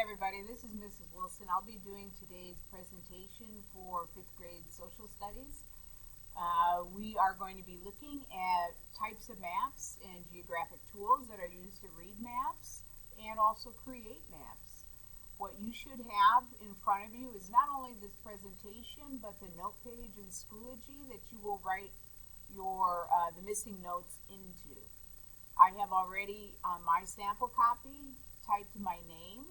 everybody, this is Mrs. Wilson. I'll be doing today's presentation for 5th grade social studies. We are going to be looking at types of maps and geographic tools that are used to read maps and also create maps. What you should have in front of you is not only this presentation but the note page in Schoology that you will write your the missing notes into. I have already on my sample copy typed my name,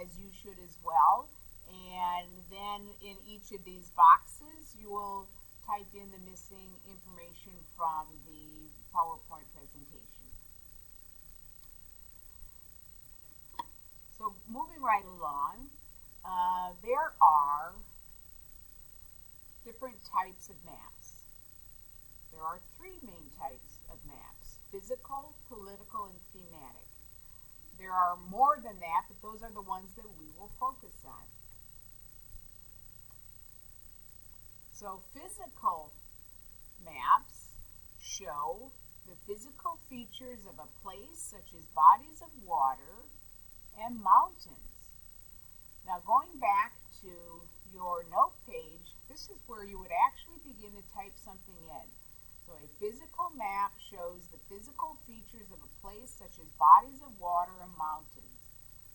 as you should as well, and then in each of these boxes you will type in the missing information from the PowerPoint presentation. So moving right along, there are different types of maps. There are 3 main types of maps: physical, political, and thematic. There are more than that, but those are the ones that we will focus on. So physical maps show the physical features of a place, such as bodies of water and mountains. Now going back to your note page, this is where you would actually begin to type something in. So a physical map shows the physical features of a place such as bodies of water and mountains.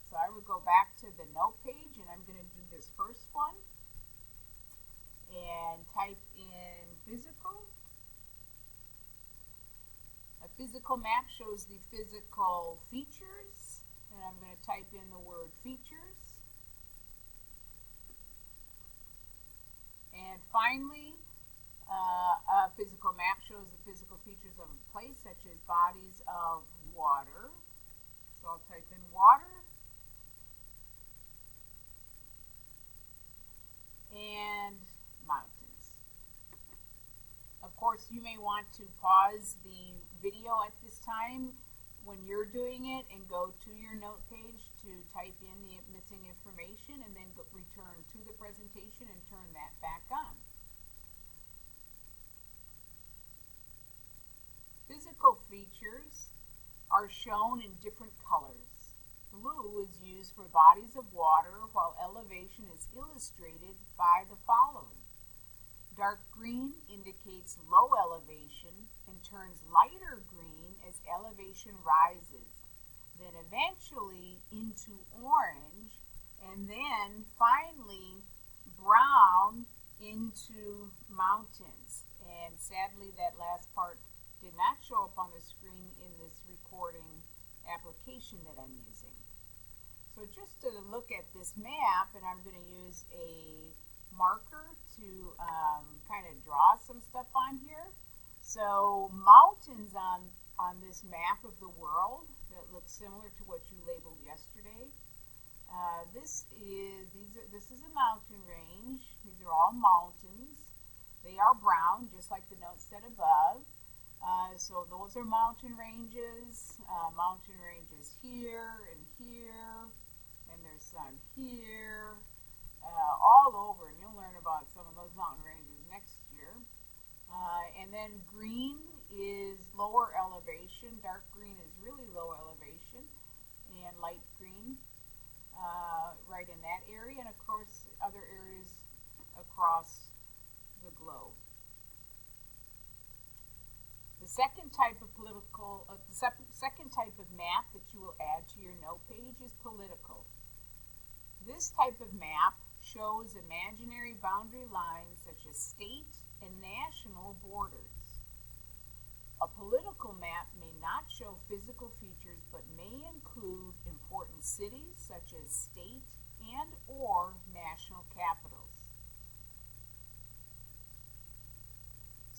So I would go back to the note page, and I'm going to do this first one and type in physical. A physical map shows the physical features, and I'm going to type in the word features. And finally, a physical map shows the physical features of a place, such as bodies of water. So I'll type in water. And mountains. Of course, you may want to pause the video at this time when you're doing it and go to your note page to type in the missing information, and then return to the presentation and turn that back on. Physical features are shown in different colors. Blue is used for bodies of water, while elevation is illustrated by the following. Dark green indicates low elevation and turns lighter green as elevation rises, then eventually into orange, and then finally brown into mountains. And sadly, that last part did not show up on the screen in this recording application that I'm using. So just to look at this map, and I'm going to use a marker to kind of draw some stuff on here. So mountains on this map of the world that looks similar to what you labeled yesterday. This is a mountain range. These are all mountains. They are brown, just like the note said above. So those are mountain ranges. Mountain ranges here, and there's some here, all over, and you'll learn about some of those mountain ranges next year. And then green is lower elevation. Dark green is really low elevation, and light green right in that area, and of course other areas across the globe. The second type of second type of map that you will add to your note page is political. This type of map shows imaginary boundary lines such as state and national borders. A political map may not show physical features but may include important cities such as state and or national capitals.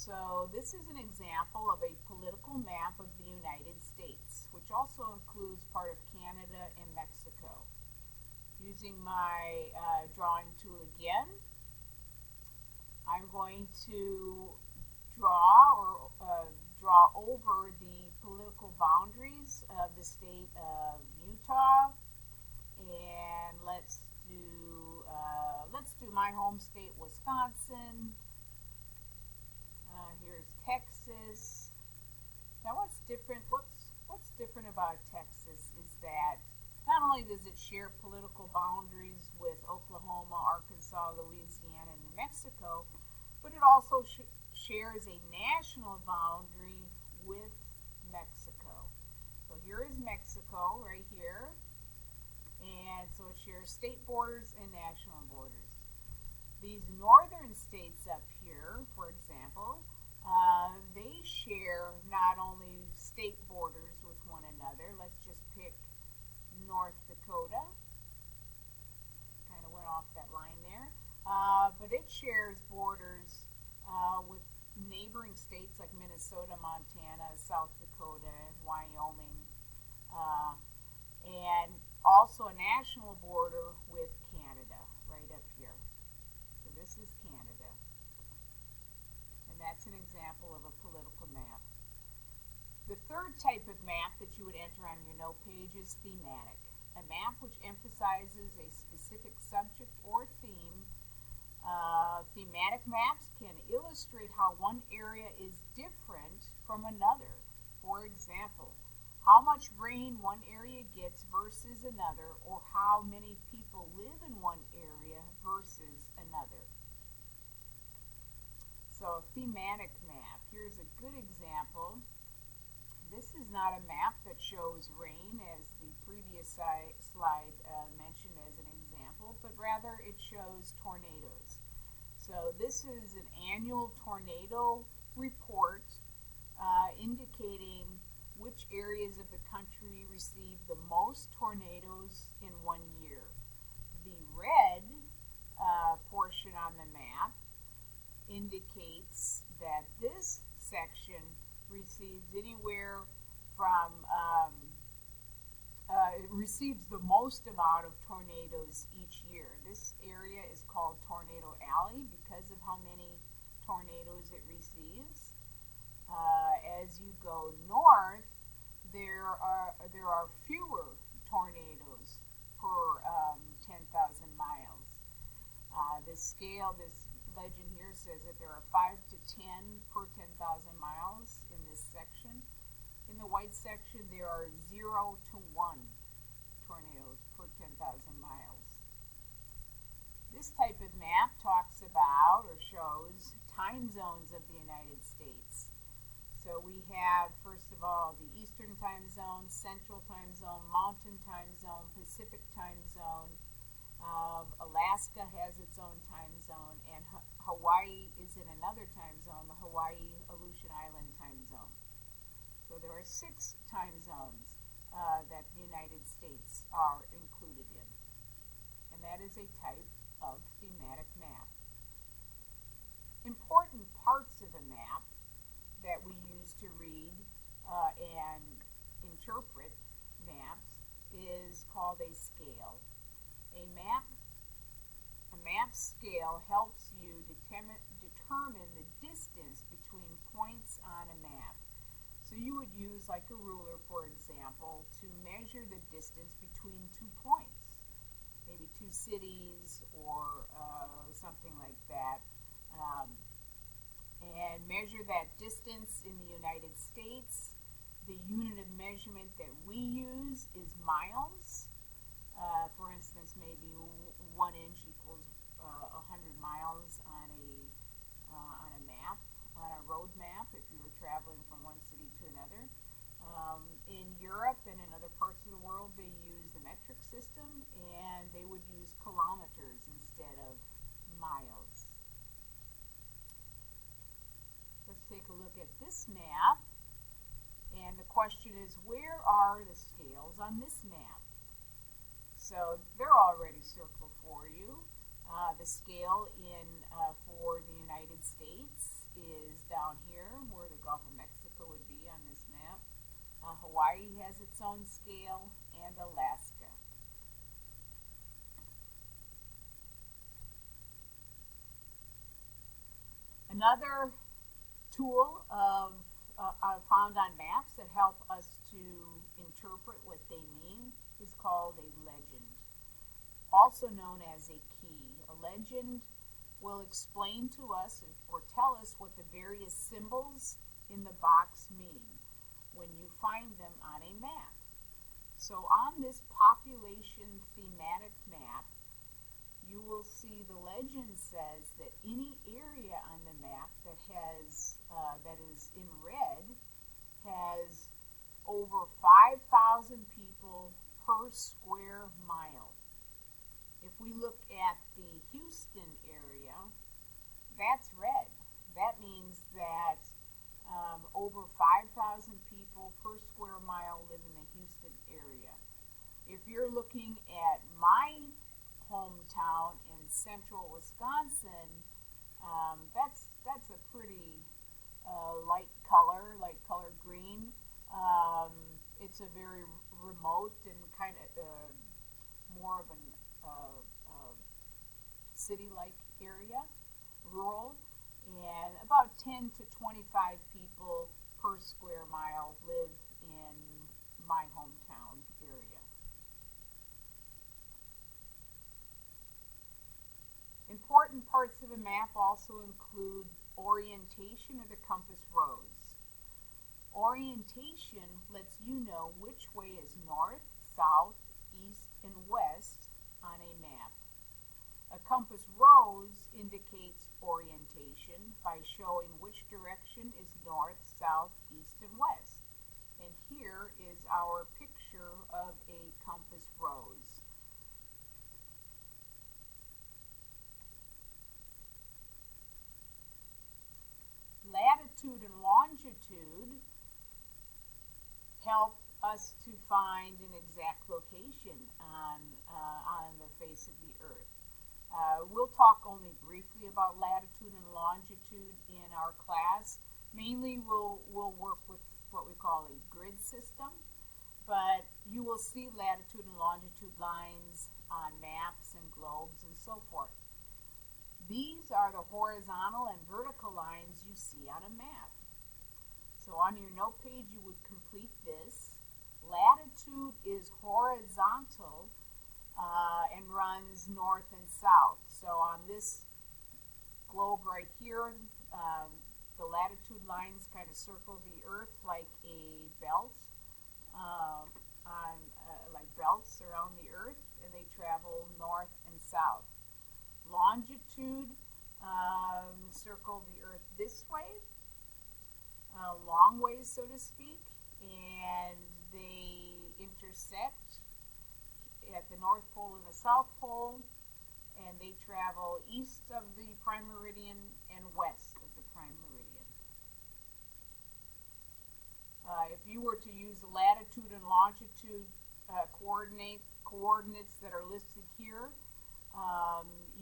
So this is an example of a political map of the United States, which also includes part of Canada and Mexico. Using my drawing tool again, I'm going to draw over the political boundaries of the state of Utah, and let's do my home state, Wisconsin. Here's Texas. Now what's different about Texas is that not not only does it share political boundaries with Oklahoma, Arkansas, Louisiana, and New Mexico, but it also shares a national boundary with Mexico. So here is Mexico right here, and so it shares state borders and national borders. These northern states up here, for example, they share not only state borders with one another. Let's just pick North Dakota. Kind of went off that line there. But it shares borders with neighboring states like Minnesota, Montana, South Dakota, Wyoming, and also a national border with Canada right up here. So this is Canada. And that's an example of a political map. The third type of map that you would enter on your note page is thematic. A map which emphasizes a specific subject or theme. Thematic maps can illustrate how one area is different from another. For example, how much rain one area gets versus another, or how many people live in one area versus another. So a thematic map. Here's a good example. This is not a map that shows rain, as the previous slide mentioned as an example, but rather it shows tornadoes. So this is an annual tornado report indicating which areas of the country receive the most tornadoes in 1 year. The red portion on the map indicates that this section receives anywhere from it receives the most amount of tornadoes each year. This area is called Tornado Alley because of how many tornadoes it receives. As you go north, there are fewer tornadoes per 10,000 miles. This legend here says that there are 5 to 10 per 10,000 miles in this section. In the white section, there are 0 to 1 tornadoes per 10,000 miles. This type of map talks about or shows time zones of the United States. So we have, first of all, the Eastern Time Zone, Central Time Zone, Mountain Time Zone, Pacific Time Zone. Alaska has its own time zone, and Hawaii is in another time zone, the Hawaii Aleutian Island time zone. So there are 6 time zones that the United States are included in. And that is a type of thematic map. Important parts of a map that we use to read and interpret maps is called a scale. A map scale helps you determine the distance between points on a map. So you would use like a ruler, for example, to measure the distance between 2 points, maybe 2 cities or something like that, and measure that distance in the United States. The unit of measurement that we use is miles. For instance, maybe 1 inch equals 100 miles on a map, on a road map, if you were traveling from one city to another. In Europe and in other parts of the world, they use the metric system, and they would use kilometers instead of miles. Let's take a look at this map, and the question is, where are the scales on this map? So they're already circled for you. The scale for the United States is down here where the Gulf of Mexico would be on this map. Hawaii has its own scale, and Alaska. Another tool found on maps that help us to interpret what they mean is called a legend, also known as a key. A legend will explain to us or tell us what the various symbols in the box mean when you find them on a map. So on this population thematic map, you will see the legend says that any area on the map that is in red has over 5,000 people per square mile. If we look at the Houston area, that's red. That means that over 5,000 people per square mile live in the Houston area. If you're looking at my hometown in central Wisconsin, that's a pretty light color green. It's a very remote and kind of more of an city-like area, rural, and about 10 to 25 people per square mile live in my hometown area. Important parts of a map also include orientation of the compass rose. Orientation lets you know which way is north, south, east, and west on a map. A compass rose indicates orientation by showing which direction is north, south, east, and west. And here is our picture of a compass rose. Latitude and longitude help us to find an exact location on the face of the earth. We'll talk only briefly about latitude and longitude in our class. Mainly we'll work with what we call a grid system, but you will see latitude and longitude lines on maps and globes and so forth. These are the horizontal and vertical lines you see on a map. So on your note page you would complete this. Latitude is horizontal and runs north and south. So on this globe right here, the latitude lines kind of circle the earth like a belt, like belts around the earth, and they travel north and south. Longitude circle the earth this way, long ways so to speak, and they intersect at the North Pole and the South Pole, and they travel east of the prime meridian and west of the prime meridian. If you were to use the latitude and longitude coordinates that are listed here,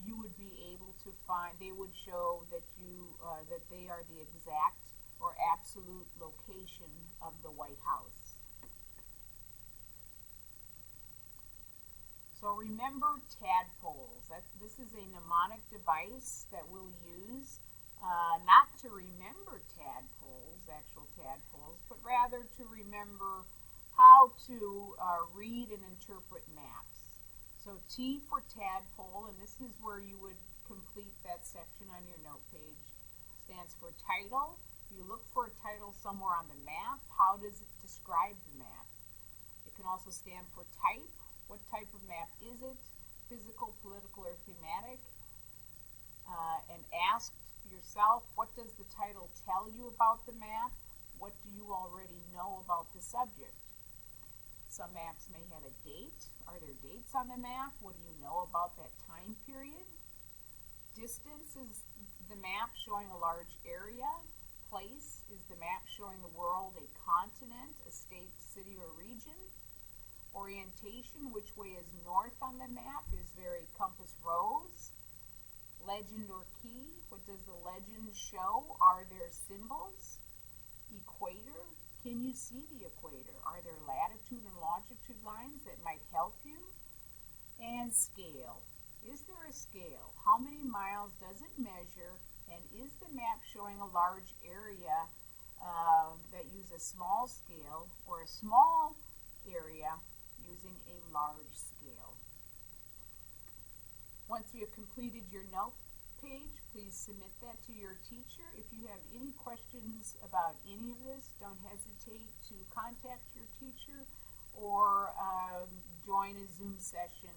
you would be able to find, they would show that that they are the exact or absolute location of the White House. So remember tadpoles. This is a mnemonic device that we'll use not to remember tadpoles, actual tadpoles, but rather to remember how to read and interpret maps. So T for tadpole, and this is where you would complete that section on your note page, stands for title. You look for a title somewhere on the map. How does it describe the map? It can also stand for type. What type of map is it? Physical, political, or thematic? And ask yourself, what does the title tell you about the map? What do you already know about the subject? Some maps may have a date. Are there dates on the map? What do you know about that time period? Distance is the map showing a large area. Place is the map showing the world a continent, a state, city, or region. Orientation, which way is north on the map, is very compass rose. Legend or key, what does the legend show? Are there symbols? Equator, can you see the equator? Are there latitude and longitude lines that might help you? And scale, is there a scale? How many miles does it measure? And is the map showing a large area that use a small scale, or a small area using a large scale? Once you have completed your note page, please submit that to your teacher. If you have any questions about any of this, don't hesitate to contact your teacher or join a Zoom session